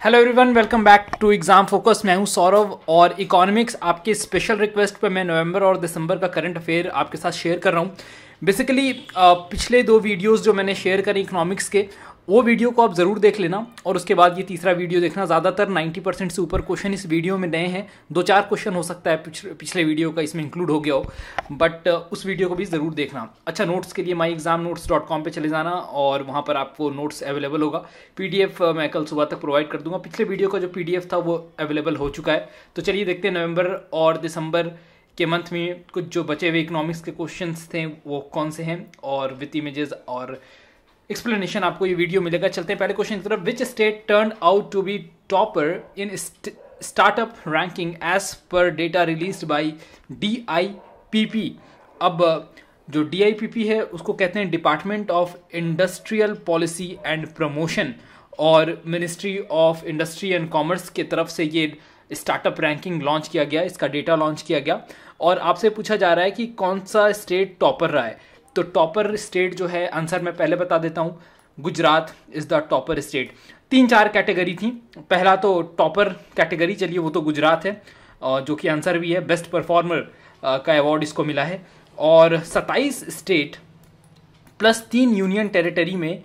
Hello everyone, welcome back to exam focus. मैं हूं सौरभ और इकोनॉमिक्स आपके स्पेशल रिक्वेस्ट पर मैं नवंबर और दिसंबर का करंट अफेयर आपके साथ शेयर कर रहा हूं। बेसिकली पिछले दो वीडियोस जो मैंने शेयर करी इकोनॉमिक्स के, वो वीडियो को आप ज़रूर देख लेना और उसके बाद ये तीसरा वीडियो देखना। ज़्यादातर 90% से ऊपर क्वेश्चन इस वीडियो में नए हैं। 2-4 क्वेश्चन हो सकता है पिछले वीडियो का इसमें इंक्लूड हो गया हो, बट उस वीडियो को भी ज़रूर देखना। अच्छा, नोट्स के लिए myexamnotes.com पे चले जाना और वहाँ पर आपको नोट्स अवेलेबल होगा। PDF मैं कल सुबह तक प्रोवाइड कर दूंगा। पिछले वीडियो का जो PDF था वो अवेलेबल हो चुका है। तो चलिए देखते हैं नवंबर और दिसंबर के मंथ में कुछ जो बचे हुए इकोनॉमिक्स के क्वेश्चंस थे वो कौन से हैं, और विथ इमेजेस और एक्सप्लेनेशन आपको ये वीडियो मिलेगा। चलते हैं पहले क्वेश्चन की तरफ। Which state turn out to be topper in startup ranking as per data released by DIPP। अब जो DIPP है उसको कहते हैं department of industrial policy and promotion, और ministry of industry and commerce की तरफ से ये स्टार्टअप रैंकिंग लॉन्च किया गया, इसका डेटा लॉन्च किया गया। और आपसे पूछा जा रहा है कि कौन सा स्टेट टॉपर रहा है। तो टॉपर स्टेट जो है, आंसर मैं पहले बता देता हूँ, Gujarat is the topper state. 3-4 category थी। पहला तो टॉपर कैटेगरी, चलिए वो तो गुजरात है, जो कि आंसर भी है। बेस्ट परफॉर्मर का अवार्ड इसको मिला है। और 27 स्टेट प्लस 3 यूनियन टेरिटरी में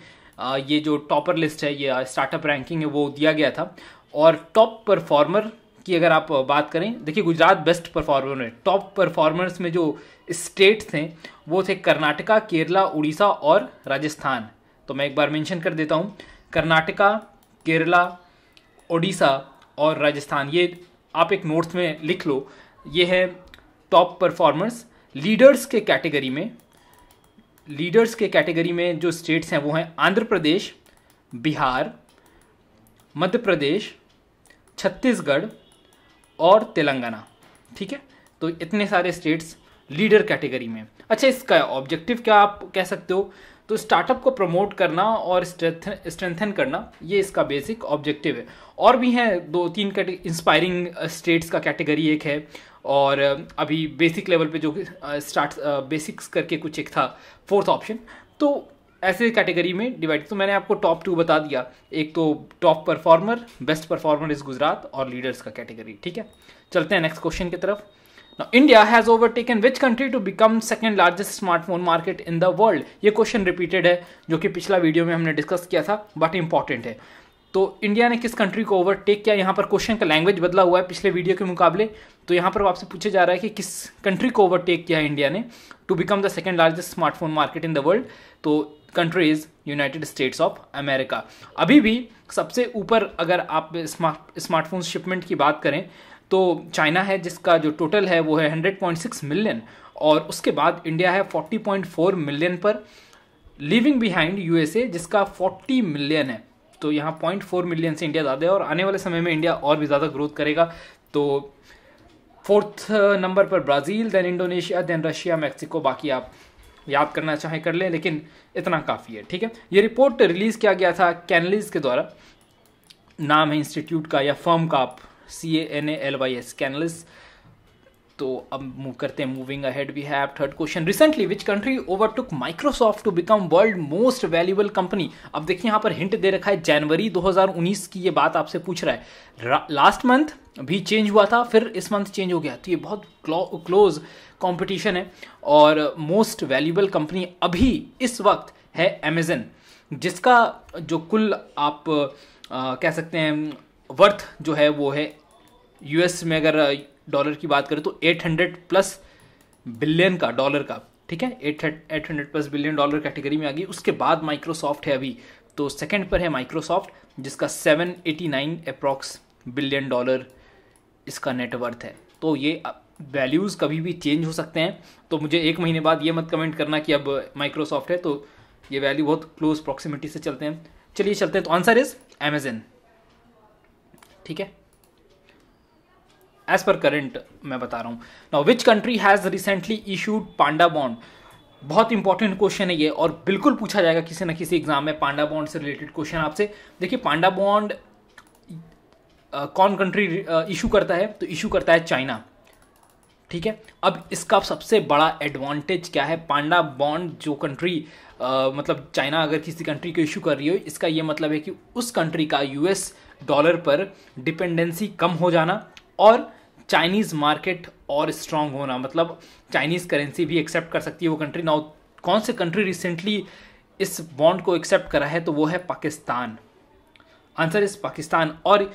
ये जो टॉपर लिस्ट है, ये स्टार्टअप रैंकिंग है, वो दिया गया था। और टॉप परफॉर्मर की अगर आप बात करें, देखिए गुजरात बेस्ट परफॉर्मर है। टॉप परफॉर्मर्स में जो स्टेट थे वो थे कर्नाटका, केरला, उड़ीसा और राजस्थान। तो मैं एक बार मेंशन कर देता हूँ, कर्नाटका, केरला, उड़ीसा और राजस्थान। ये आप एक नोट्स में लिख लो, ये है टॉप परफॉर्मर्स। लीडर्स के कैटेगरी में जो स्टेट्स हैं वो हैं आंध्र प्रदेश, बिहार, मध्य प्रदेश, छत्तीसगढ़ और तेलंगाना। ठीक है, तो इतने सारे स्टेट्स लीडर कैटेगरी में। अच्छा, इसका ऑब्जेक्टिव क्या आप कह सकते हो, तो स्टार्टअप को प्रमोट करना और स्ट्रेंथन करना, ये इसका बेसिक ऑब्जेक्टिव है। और भी हैं 2-3 इंस्पायरिंग स्टेट्स का कैटेगरी एक है, और अभी बेसिक लेवल पे जो बेसिक्स करके कुछ एक था 4th ऑप्शन। तो ऐसे कैटेगरी में डिवाइड। तो मैंने आपको टॉप 2 बता दिया, एक तो top performer, best performer is Gujarat, और लीडर्स का कैटेगरी। ठीक है, चलते हैं नेक्स्ट क्वेश्चन की तरफ। Now, India has overtaken which country to become second largest smartphone market in the world? ये क्वेश्चन रिपीटेड है, जो कि पिछला वीडियो में हमने डिस्कस किया था, बट इंपॉर्टेंट है। तो इंडिया ने किस कंट्री को ओवरटेक किया? यहाँ पर क्वेश्चन का लैंग्वेज बदला हुआ है पिछले वीडियो के मुकाबले। तो यहाँ पर आपसे पूछा जा रहा है कि किस कंट्री को ओवरटेक किया है इंडिया ने to become the second largest smartphone market in the world. तो country is United States of America. अभी भी सबसे ऊपर अगर आप स्मार्टफोन शिपमेंट की बात करें तो चाइना है, जिसका जो टोटल है वो है 100.6 मिलियन, और उसके बाद इंडिया है 40.4 मिलियन पर, लिविंग बिहाइंड USA जिसका 40 मिलियन है। तो यहाँ 0.4 मिलियन से इंडिया ज़्यादा है, और आने वाले समय में इंडिया और भी ज़्यादा ग्रोथ करेगा। तो 4th नंबर पर Brazil, then Indonesia, then Russia, Mexico. बाकी आप याद करना चाहें कर लें, लेकिन इतना काफ़ी है। ठीक है, ये रिपोर्ट रिलीज़ किया गया था कैनलिस के द्वारा, नाम है इंस्टीट्यूट का या फर्म का, आप CANALYS, कैनलिस। तो अब मूव करते हैं, moving ahead we have third question. Recently which country overtook Microsoft to become world most valuable company? अब देखिए यहाँ पर हिंट दे रखा है, जनवरी 2019 की ये बात आपसे पूछ रहा है। लास्ट मंथ भी चेंज हुआ था, फिर इस मंथ चेंज हो गया। तो ये बहुत क्लोज कंपटीशन है, और मोस्ट वैल्यूएबल कंपनी अभी इस वक्त है अमेजन, जिसका जो कुल आप कह सकते हैं वर्थ जो है वो है US में, अगर डॉलर की बात करें तो 800+ बिलियन का डॉलर का। ठीक है, 800+ बिलियन डॉलर कैटेगरी में आ गई। उसके बाद माइक्रोसॉफ्ट है अभी, तो सेकंड पर है माइक्रोसॉफ्ट, जिसका 789 अप्रॉक्स बिलियन डॉलर इसका नेटवर्थ है। तो ये वैल्यूज़ कभी भी चेंज हो सकते हैं, तो मुझे 1 महीने बाद ये मत कमेंट करना कि अब माइक्रोसॉफ्ट है। तो ये वैल्यू बहुत क्लोज प्रॉक्सिमिटी से चलते हैं। चलिए चलते हैं, तो आंसर इज अमेजन। ठीक है, एज पर करंट मैं बता रहा हूं। Now which country has recently issued Panda bond? बहुत इंपॉर्टेंट क्वेश्चन है ये, और बिल्कुल पूछा जाएगा किसी न किसी एग्जाम में पांडा बॉन्ड से रिलेटेड क्वेश्चन आपसे। देखिए, पांडा बॉन्ड कौन कंट्री इशू करता है? तो इशू करता है चाइना। ठीक है। अब इसका सबसे बड़ा एडवांटेज क्या है, पांडा बॉन्ड जो कंट्री मतलब चाइना अगर किसी कंट्री को इशू कर रही हो, इसका ये मतलब है कि उस कंट्री का यूएस डॉलर पर डिपेंडेंसी कम हो जाना और चाइनीज मार्केट और स्ट्रांग होना, मतलब चाइनीज करेंसी भी एक्सेप्ट कर सकती है वो कंट्री। नाउ कौन से कंट्री रिसेंटली इस बॉन्ड को एक्सेप्ट करा है, तो वो है पाकिस्तान। Answer is Pakistan. और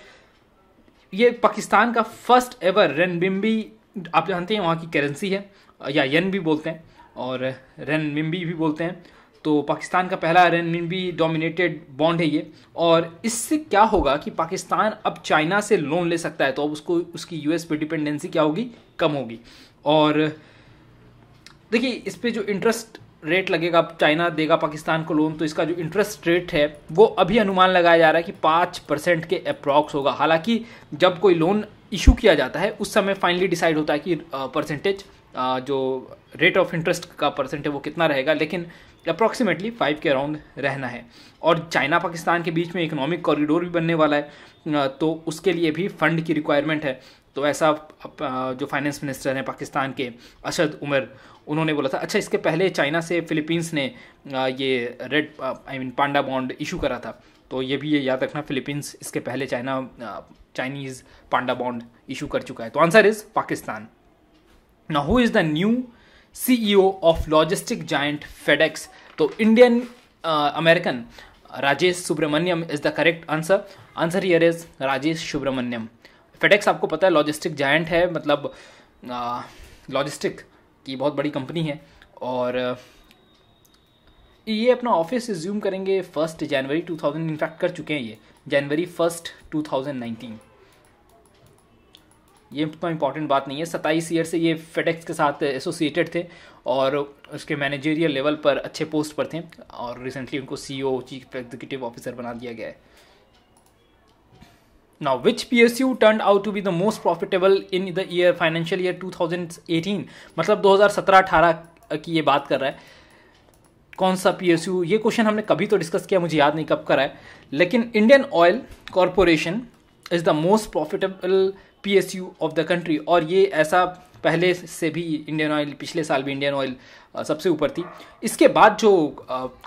ये पाकिस्तान का फर्स्ट एवर रेनबिम्बी, आप जानते हैं वहाँ की करेंसी है, या येन भी बोलते हैं और रेनबिम्बी भी बोलते हैं। तो पाकिस्तान का पहला रेनबिम्बी डोमिनेटेड बॉन्ड है ये। और इससे क्या होगा कि पाकिस्तान अब चाइना से लोन ले सकता है, तो अब उसको उसकी यूएस पे डिपेंडेंसी क्या होगी, कम होगी। और देखिए इस पे जो इंटरेस्ट रेट लगेगा, अब चाइना देगा पाकिस्तान को लोन, तो इसका जो इंटरेस्ट रेट है वो अभी अनुमान लगाया जा रहा है कि 5% के अप्रॉक्स होगा। हालांकि जब कोई लोन इशू किया जाता है उस समय फाइनली डिसाइड होता है कि परसेंटेज जो रेट ऑफ इंटरेस्ट का परसेंट है वो कितना रहेगा, लेकिन अप्रॉक्सीमेटली 5 के अराउंड रहना है। और चाइना पाकिस्तान के बीच में इकोनॉमिक कॉरिडोर भी बनने वाला है, तो उसके लिए भी फंड की रिक्वायरमेंट है। तो ऐसा जो फाइनेंस मिनिस्टर हैं पाकिस्तान के अशद उमर, उन्होंने बोला था। अच्छा, इसके पहले चाइना से फिलीपींस ने ये रेड पांडा बॉन्ड इशू करा था, तो ये भी ये याद रखना, फिलीपींस इसके पहले चाइनीज पांडा बॉन्ड इशू कर चुका है। तो answer is Pakistan. Now who is the new CEO of logistic giant FedEx? तो Indian American Rajesh Subramaniam is the correct answer. Answer here is Rajesh Subramaniam. FedEx आपको पता है लॉजिस्टिक जायंट है, मतलब लॉजिस्टिक की बहुत बड़ी कंपनी है। और ये अपना ऑफिस रिज्यूम करेंगे 1 जनवरी 2000, इनफैक्ट कर चुके हैं ये जनवरी 1, 2019। ये इतना इंपॉर्टेंट बात नहीं है। 27 ईयर से ये फेडेक्स के साथ एसोसिएटेड थे और उसके मैनेजरियल लेवल पर अच्छे पोस्ट पर थे, और रिसेंटली उनको CEO चीफ एग्जीक्यूटिव ऑफिसर बना दिया गया है। Now, which PSU turned out to be the most profitable in the financial year 2018? मतलब 2017-18 की ये बात कर रहा है। कौन सा PSU? ये क्वेश्चन हमने कभी तो डिस्कस किया, मुझे याद नहीं कब करा है, लेकिन Indian oil corporation is the most profitable PSU of the country. और ये ऐसा पहले से भी इंडियन ऑयल, पिछले साल भी इंडियन ऑयल सबसे ऊपर थी। इसके बाद जो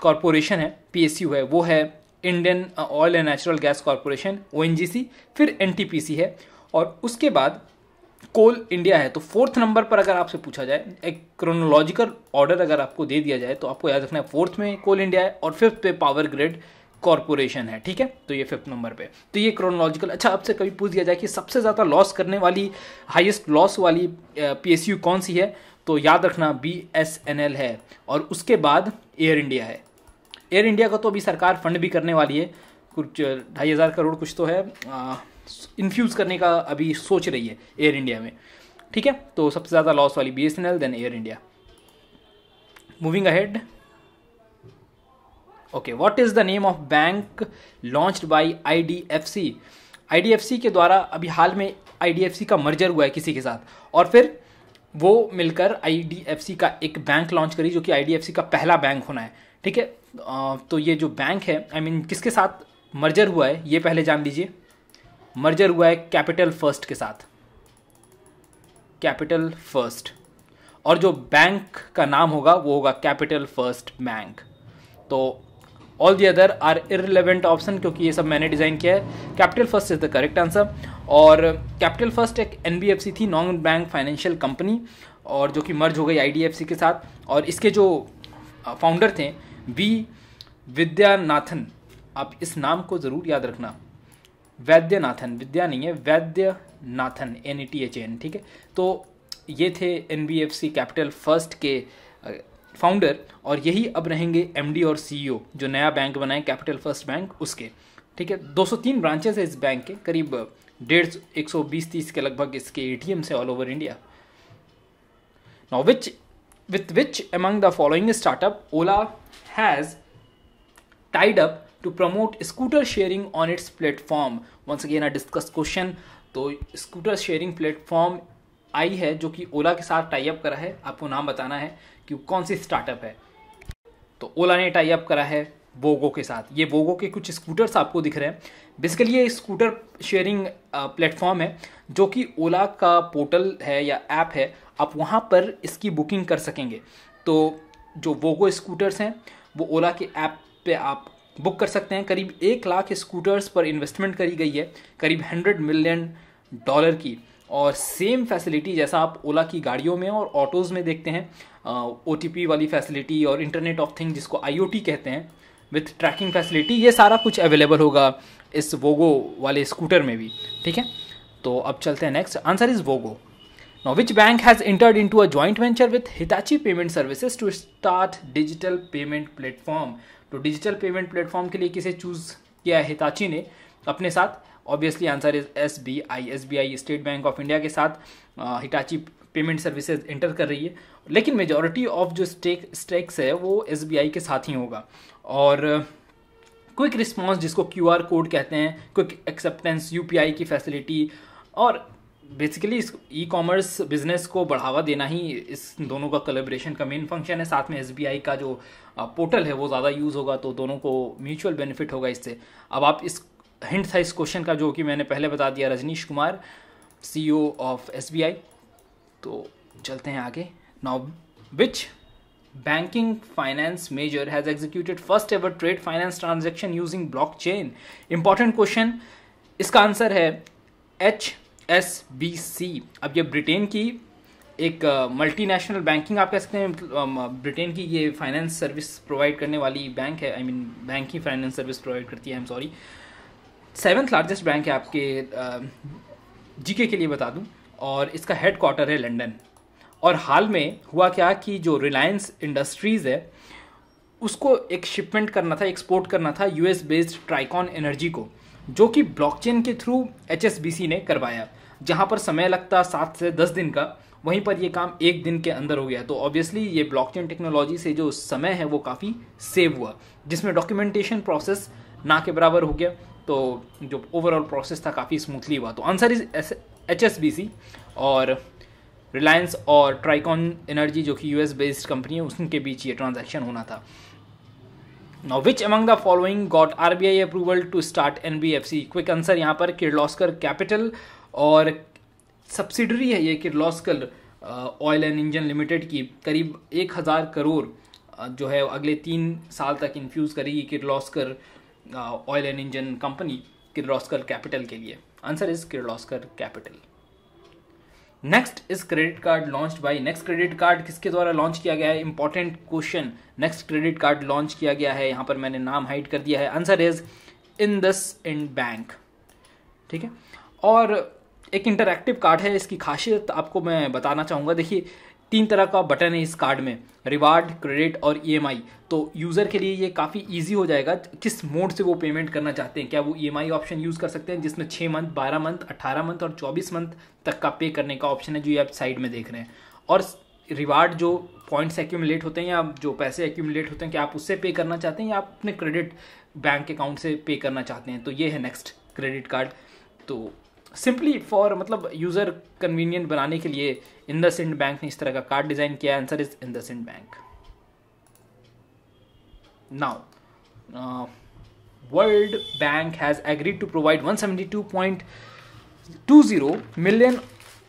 कॉरपोरेशन है, PSU है, वो है Indian oil and natural gas corporation, ONGC, फिर NTPC है, और उसके बाद कोल इंडिया है। तो 4th नंबर पर अगर आपसे पूछा जाए, एक क्रोनोलॉजिकल ऑर्डर अगर आपको दे दिया जाए, तो आपको याद रखना है 4th में कोल इंडिया है और 5th पे पावर ग्रिड कॉरपोरेशन है, ठीक है। तो ये 5th नंबर पे, तो ये क्रोनोलॉजिकल। अच्छा, आपसे कभी पूछ दिया जाए कि सबसे ज़्यादा लॉस करने वाली, हाईएस्ट लॉस वाली PSU कौन सी है, तो याद रखना BSNL है, और उसके बाद एयर इंडिया है। एयर इंडिया का तो अभी सरकार फंड भी करने वाली है, कुछ 2,500 करोड़ कुछ तो है, इन्फ्यूज़ करने का अभी सोच रही है एयर इंडिया में, ठीक है। तो सबसे ज़्यादा लॉस वाली BSNL, then Air India. Moving ahead, okay, what is the name of bank launched by IDFC? IDFC के द्वारा अभी हाल में IDFC का मर्जर हुआ है किसी के साथ, और फिर वो मिलकर IDFC का एक बैंक लॉन्च करी, जो कि IDFC का पहला बैंक होना है, ठीक है। तो ये जो बैंक है, किसके साथ मर्जर हुआ है ये पहले जान लीजिए। मर्जर हुआ है कैपिटल फर्स्ट के साथ, कैपिटल फर्स्ट, और जो बैंक का नाम होगा वो होगा कैपिटल फर्स्ट बैंक। तो all the other are irrelevant option, क्योंकि ये सब मैंने डिज़ाइन किया है। Capital first is the correct answer. और कैपिटल फर्स्ट एक NBFC थी, नॉन बैंक फाइनेंशियल कंपनी, और जो कि मर्ज हो गई IDFC के साथ। और इसके जो फाउंडर थे V विद्यानाथन, आप इस नाम को ज़रूर याद रखना, वैद्यनाथन, विद्या नहीं है, वैद्यनाथन, NATHN, ठीक है। तो ये थे NBFC कैपिटल फर्स्ट के फाउंडर, और यही अब रहेंगे MD और CEO, जो नया बैंक बनाए कैपिटल फर्स्ट बैंक उसके, ठीक है। 203 ब्रांचेस है इस बैंक के, करीब 120-130 के लगभग इसके ATM है all over India. Now with which among the following startup Ola has tied up to promote scooter sharing on its platform? Once again a discussed question. तो स्कूटर शेयरिंग प्लेटफॉर्म आई है जो कि ओला के साथ tie up करा है, आपको नाम बताना है कि कौन सी स्टार्टअप है। तो ओला ने टाई अप करा है वोगो के साथ। ये वोगो के कुछ स्कूटर्स आपको दिख रहे हैं, बेसिकली ये स्कूटर शेयरिंग प्लेटफॉर्म है जो कि ओला का पोर्टल है या ऐप है, आप वहाँ पर इसकी बुकिंग कर सकेंगे। तो जो वोगो स्कूटर्स हैं वो ओला के ऐप पे आप बुक कर सकते हैं। करीब 1 लाख स्कूटर्स पर इन्वेस्टमेंट करी गई है, करीब $100 मिलियन की, और सेम फैसिलिटी जैसा आप ओला की गाड़ियों में और ऑटोज़ में देखते हैं, OTP वाली फैसिलिटी और इंटरनेट ऑफ थिंग जिसको IoT कहते हैं विथ ट्रैकिंग फैसिलिटी, ये सारा कुछ अवेलेबल होगा इस वोगो वाले स्कूटर में भी। ठीक है, तो अब चलते हैं next. Answer is Vogo. Now, which bank has entered into a joint venture with Hitachi Payment Services to start digital payment platform? तो डिजिटल पेमेंट प्लेटफॉर्म के लिए किसे चूज किया है हिताची ने अपने साथ? Obviously answer is SBI state bank of India के साथ हिटाची पेमेंट सर्विसेज एंटर कर रही है, लेकिन मेजॉरिटी ऑफ जो स्टेक्स है वो SBI के साथ ही होगा। और क्विक रिस्पॉन्स जिसको QR कोड कहते हैं, क्विक एक्सेप्टेंस, UPI की फैसिलिटी, और बेसिकली इस ई-कॉमर्स बिजनेस को बढ़ावा देना ही इस दोनों का कोलैबोरेशन का मेन फंक्शन है। साथ में SBI का जो पोर्टल है वो ज़्यादा यूज़ होगा, तो दोनों को म्यूचुअल बेनिफिट होगा इससे। अब आप इस हिंट था इस क्वेश्चन का जो कि मैंने पहले बता दिया, Rajnish Kumar CEO of SBI। तो चलते हैं आगे। Now which banking finance major has executed first ever trade finance transaction using blockchain? Important question. इसका आंसर है HSBC। अब ये ब्रिटेन की एक मल्टीनेशनल बैंकिंग आप कह सकते हैं, ब्रिटेन की ये फाइनेंस सर्विस प्रोवाइड करने वाली बैंक है। बैंक ही फाइनेंस सर्विस प्रोवाइड करती है, 7th लार्जेस्ट बैंक है आपके GK के लिए बता दूं, और इसका हेड क्वार्टर है लंदन। और हाल में हुआ क्या कि जो रिलायंस इंडस्ट्रीज़ है उसको एक शिपमेंट करना था, एक्सपोर्ट करना था US बेस्ड ट्राइकॉन एनर्जी को, जो कि ब्लॉकचेन के थ्रू HSBC ने करवाया। जहां पर समय लगता 7 से 10 दिन का, वहीं पर ये काम 1 दिन के अंदर हो गया। तो ऑब्वियसली ये ब्लॉकचेन टेक्नोलॉजी से जो समय है वो काफ़ी सेव हुआ, जिसमें डॉक्यूमेंटेशन प्रोसेस ना के बराबर हो गया। तो जो ओवरऑल प्रोसेस था काफ़ी स्मूथली हुआ। तो आंसर इज HSBC, और रिलायंस और ट्राइकॉन एनर्जी जो कि US बेस्ड कंपनी है उनके बीच ये ट्रांजैक्शन होना था। Now, which among the following got RBI approval to start NBFC? Quick answer यहाँ पर किर्लोस्कर कैपिटल, और सब्सिडरी है ये Kirloskar oil and engine limited की। करीब 1000 करोड़ जो है अगले 3 साल तक इन्फ्यूज़ करेगी Kirloskar oil and engine company Kirloskar capital के लिए। Answer is Kirloskar capital. Next is credit card launched by. Next credit card किसके द्वारा लॉन्च किया गया है? Important question. Next credit card launch किया गया है, यहाँ पर मैंने नाम हाइड कर दिया है। Answer is IndusInd bank. ठीक है, और एक इंटरैक्टिव कार्ड है। इसकी खासियत आपको मैं बताना चाहूँगा। देखिए 3 तरह का बटन है इस कार्ड में, रिवार्ड, क्रेडिट और EMI। तो यूज़र के लिए ये काफ़ी इजी हो जाएगा किस मोड से वो पेमेंट करना चाहते हैं। क्या वो EMI ऑप्शन यूज़ कर सकते हैं जिसमें 6 मंथ, 12 मंथ, 18 मंथ और 24 मंथ तक का पे करने का ऑप्शन है, जो ये आप साइड में देख रहे हैं। और रिवार्ड जो पॉइंट्स एक्यूमुलेट होते हैं या जो पैसे एक्यूमुलेट होते हैं, क्या आप उससे पे करना चाहते हैं या आप अपने क्रेडिट बैंक अकाउंट से पे करना चाहते हैं। तो ये है नेक्स्ट क्रेडिट कार्ड। तो सिंपली फॉर मतलब यूज़र कन्वीनियंट बनाने के लिए IndusInd बैंक ने इस तरह का कार्ड डिज़ाइन किया। Answer is IndusInd bank. Now world bank has agreed to provide 172.20 million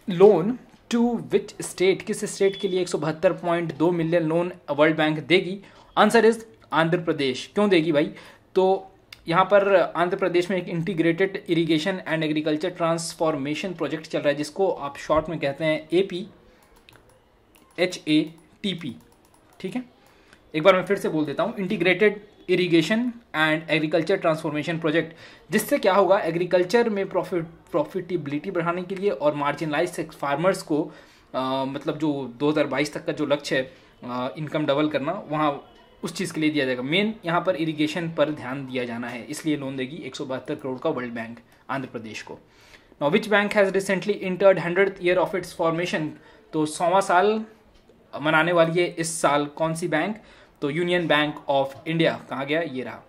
loan to which state? किस स्टेट के लिए 172.2 मिलियन लोन वर्ल्ड बैंक देगी? Answer is Andhra Pradesh. क्यों देगी भाई? तो यहाँ पर आंध्र प्रदेश में एक integrated irrigation and agriculture transformation project चल रहा है, जिसको आप शॉर्ट में कहते हैं APHATP। ठीक है, एक बार मैं फिर से बोल देता हूँ, integrated irrigation and agriculture transformation project. जिससे क्या होगा, एग्रीकल्चर में प्रॉफिटेबिलिटी बढ़ाने के लिए और मार्जिनलाइज फार्मर्स को मतलब जो 2022 तक का जो लक्ष्य है इनकम डबल करना, वहाँ उस चीज़ के लिए दिया जाएगा। मेन यहाँ पर इरिगेशन पर ध्यान दिया जाना है, इसलिए लोन देगी 172 करोड़ का वर्ल्ड बैंक आंध्र प्रदेश को। Now which bank has recently entered 100th year of its formation? तो 100वां साल मनाने वाली है इस साल कौन सी बैंक? तो यूनियन बैंक ऑफ इंडिया। कहाँ गया? ये रहा।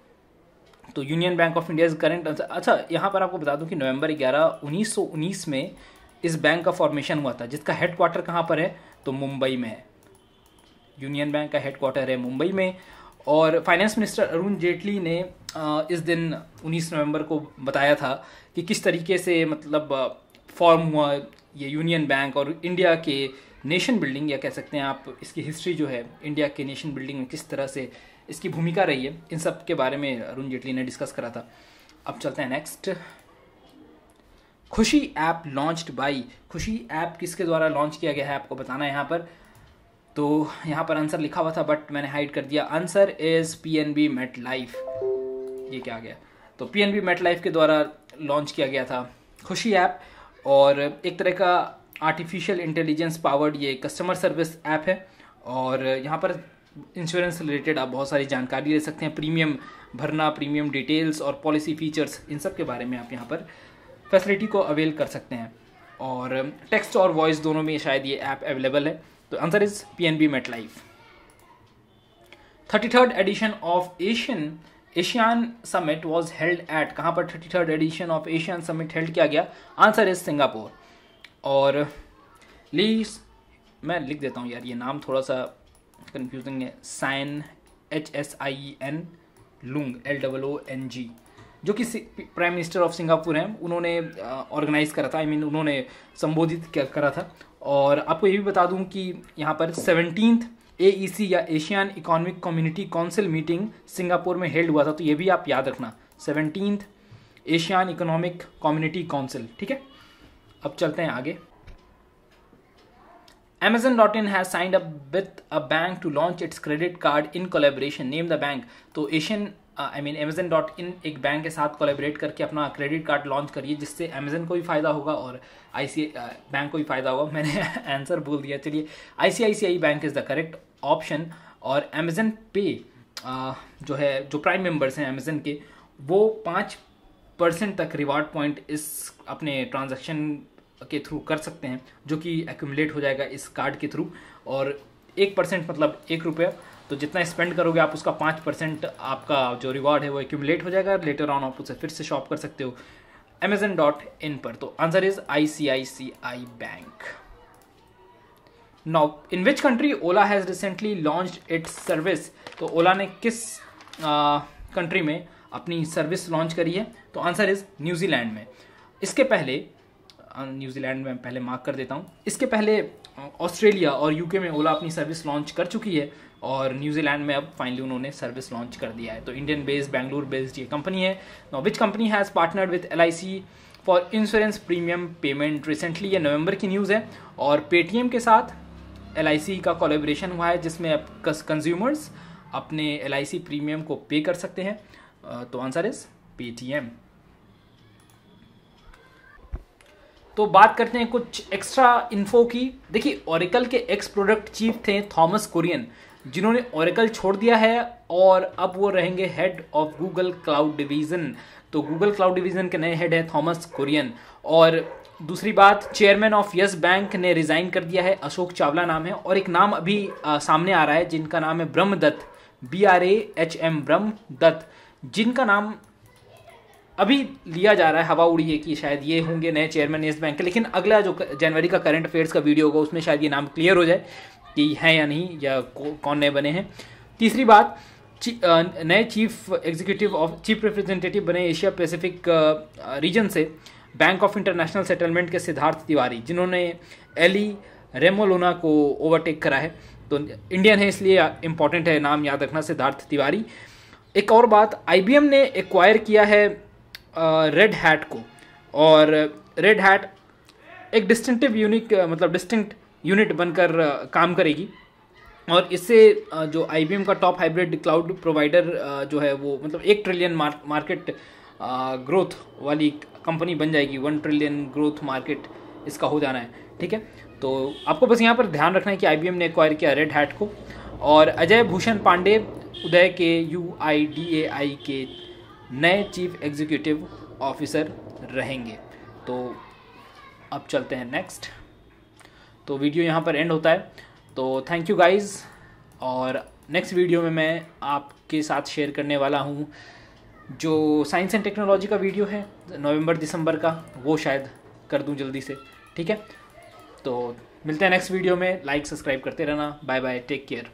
तो union bank of India is current answer. अच्छा, यहाँ पर आपको बता दूं कि नवंबर 11, 1919 में इस बैंक का फॉर्मेशन हुआ था, जिसका हेडक्वार्टर कहाँ पर है? तो मुंबई में है। यूनियन बैंक का हेडक्वार्टर है मुंबई में, और फाइनेंस मिनिस्टर अरुण जेटली ने इस दिन 19 नवंबर को बताया था कि किस तरीके से मतलब फॉर्म हुआ ये यूनियन बैंक, और इंडिया के नेशन बिल्डिंग, या कह सकते हैं आप इसकी हिस्ट्री जो है इंडिया के नेशन बिल्डिंग में किस तरह से इसकी भूमिका रही है, इन सब के बारे में अरुण जेटली ने डिस्कस करा था। अब चलते हैं नेक्स्ट। खुशी ऐप लॉन्च्ड बाई, खुशी ऐप किसके द्वारा लॉन्च किया गया है आपको बताना है यहाँ पर। तो यहाँ पर आंसर लिखा हुआ था बट मैंने हाइड कर दिया। Answer is PNB MetLife. ये क्या आ गया? तो पीएनबी मेटलाइफ के द्वारा लॉन्च किया गया था खुशी ऐप, और एक तरह का आर्टिफिशियल इंटेलिजेंस पावर्ड ये कस्टमर सर्विस ऐप है। और यहाँ पर इंश्योरेंस रिलेटेड आप बहुत सारी जानकारी ले सकते हैं, प्रीमियम भरना, प्रीमियम डिटेल्स और पॉलिसी फीचर्स, इन सब के बारे में आप यहाँ पर फैसिलिटी को अवेल कर सकते हैं। और टेक्स्ट और वॉइस दोनों में शायद ये ऐप अवेलेबल है। तो answer is PNB MetLife. 33rd edition of ASEAN summit was held at, कहाँ पर 33rd edition of ASEAN summit held किया गया? Answer is Singapore. और मैं लिख देता हूँ यार, ये नाम थोड़ा सा कंफ्यूजिंग है। साइन HSIEN लुंग LOONG, जो कि प्राइम मिनिस्टर ऑफ सिंगापुर हैं, उन्होंने ऑर्गेनाइज करा था, उन्होंने संबोधित करा था। और आपको ये भी बता दूं कि यहाँ पर 17th AEC या Asian economic community council meeting Singapore में हेल्ड हुआ था। तो ये भी आप याद रखना, 17th Asian economic community council, ठीक है। अब चलते हैं आगे। Amazon.in has signed up with a bank to launch its credit card in collaboration. Name the bank. तो Amazon.in एक बैंक के साथ कोलैबोरेट करके अपना क्रेडिट कार्ड लॉन्च करिए, जिससे Amazon को भी फायदा होगा और बैंक को भी फायदा होगा। मैंने आंसर बोल दिया, चलिए। ICICI bank is the correct option. और Amazon पे जो है, जो प्राइम मेंबर्स हैं Amazon के, वो 5% तक रिवार्ड पॉइंट इस अपने ट्रांजैक्शन के थ्रू कर सकते हैं, जो कि एक्यूमुलेट हो जाएगा इस कार्ड के थ्रू। और 1% मतलब 1 रुपया, तो जितना स्पेंड करोगे आप उसका 5% आपका जो रिवार्ड है वो एक्यूमुलेट हो जाएगा। लेटर ऑन आप उसे फिर से शॉप कर सकते हो Amazon.in पर। तो answer is ICICI bank. Now in which country Ola has recently launched it's service? तो ओला ने किस कंट्री में अपनी सर्विस लॉन्च करी है? तो आंसर इज न्यूजीलैंड में। इसके पहले न्यूजीलैंड में पहले मार्क कर देता हूँ। इसके पहले ऑस्ट्रेलिया और यूके में ओला अपनी सर्विस लॉन्च कर चुकी है, और न्यूजीलैंड में अब फाइनली उन्होंने सर्विस लॉन्च कर दिया है। तो इंडियन बेस्ड, बेंगलुरु बेस्ड ये कंपनी है। Now which company has partnered with LIC for insurance premium payment? Recently ये नवंबर की न्यूज़ है, और पेटीएम के साथ LIC का कोलैबोरेशन हुआ है, जिसमें अब कंज्यूमर्स अपने LIC प्रीमियम को पे कर सकते हैं। तो आंसर इज पेटीएम। तो बात करते हैं कुछ एक्स्ट्रा इन्फो की। देखिए, ओरेकल के एक्स प्रोडक्ट चीफ थे थॉमस कुरियन, जिन्होंने ओरेकल छोड़ दिया है और अब वो रहेंगे head of Google cloud division. तो गूगल क्लाउड डिवीजन के नए हेड है थॉमस कुरियन। और दूसरी बात, चेयरमैन ऑफ यस बैंक ने रिजाइन कर दिया है, अशोक चावला नाम है। और एक नाम अभी सामने आ रहा है जिनका नाम है ब्रह्मदत्त, BRAHM ब्रह्मदत्त, जिनका नाम अभी लिया जा रहा है, हवा उड़ी है कि शायद ये होंगे नए चेयरमैन येस बैंक के। लेकिन अगला जो जनवरी का करंट अफेयर्स का वीडियो होगा उसमें शायद ये नाम क्लियर हो जाए कि हैं या नहीं, या कौन नए बने हैं। तीसरी बात, नए चीफ रिप्रेजेंटेटिव बने एशिया पैसिफिक रीजन से बैंक ऑफ इंटरनेशनल सेटलमेंट के सिद्धार्थ तिवारी, जिन्होंने एली रेमोलोना को ओवरटेक करा है। तो इंडियन है इसलिए इंपॉर्टेंट है नाम याद रखना, सिद्धार्थ तिवारी। एक और बात, IBM ने एक्वायर किया है रेड हैट को, और रेड हैट एक डिस्टिंक्टिव डिस्टिंक्ट यूनिट बनकर काम करेगी। और इससे जो IBM का टॉप हाइब्रिड क्लाउड प्रोवाइडर जो है वो $1 ट्रिलियन मार्केट ग्रोथ वाली कंपनी बन जाएगी। 1 ट्रिलियन ग्रोथ मार्केट इसका हो जाना है, ठीक है। तो आपको बस यहाँ पर ध्यान रखना है कि IBM ने एक्वायर किया रेड हैट को। और अजय भूषण पांडे उदय के UIDAI के नए चीफ एग्जीक्यूटिव ऑफिसर रहेंगे। तो अब चलते हैं नेक्स्ट। तो वीडियो यहाँ पर एंड होता है। तो थैंक यू गाइज, और नेक्स्ट वीडियो में मैं आपके साथ शेयर करने वाला हूँ जो साइंस एंड टेक्नोलॉजी का वीडियो है नवंबर-दिसंबर का, वो शायद कर दूँ जल्दी से, ठीक है। तो मिलते हैं नेक्स्ट वीडियो में। लाइक सब्सक्राइब करते रहना। Bye bye, take care.